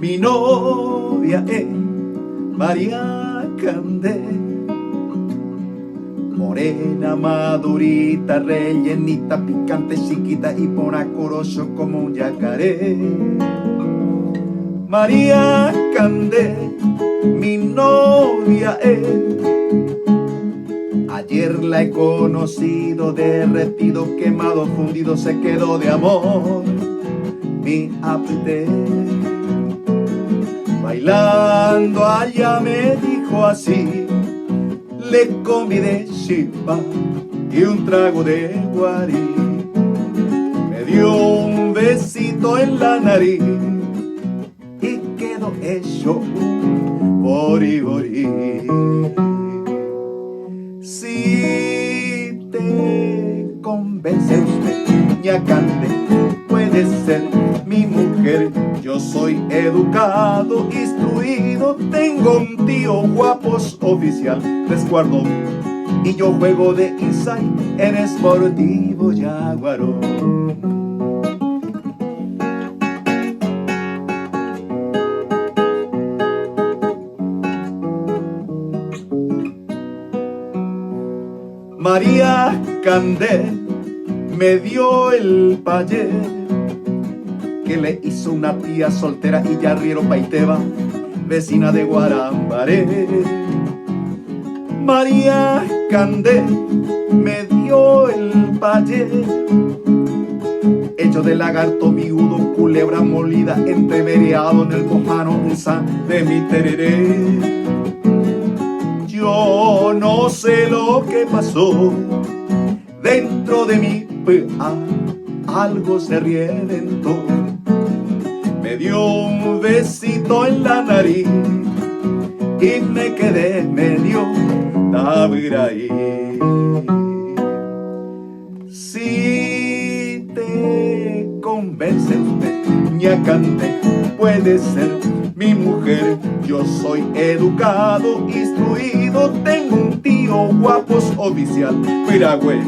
Mi novia es María Candé, morena, madurita, rellenita, picante, chiquita y ponacoroso como un yacaré. María Candé, mi novia es. Ayer la he conocido, derretido, quemado, fundido, se quedó de amor. Mi apetito bailando allá me dijo así, le convidé chipa y un trago de guarí, me dio un besito en la nariz y quedó hecho bori bori. Si te convence usted, ña Candé, puede ser mi mujer. Yo soy educado, instruido, tengo un tío guapos oficial, resguardo y yo juego de inside en Sportivo Yaguaró. María Candé me dio el payé que le hizo una tía soltera y yarriero paiteba, vecina de Guarambaré. María Candé me dio el payé hecho de lagarto viudo, culebra molida, entrevereado en el mojano de mi tereré. Yo no sé lo que pasó dentro de mi algo se reventó. Me dio un besito en la nariz y me quedé medio tabiraí. Si te convence usted, ña Candé, puede ser mi mujer. Yo soy educado, instruido, tengo un tío guapos oficial, piragüe,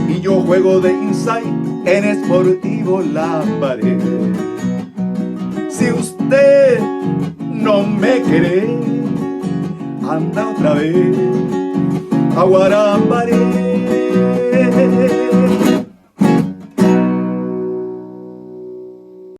y yo juego de inside en Sportivo La Pared. Si usted no me quiere, anda otra vez a Guarambaré.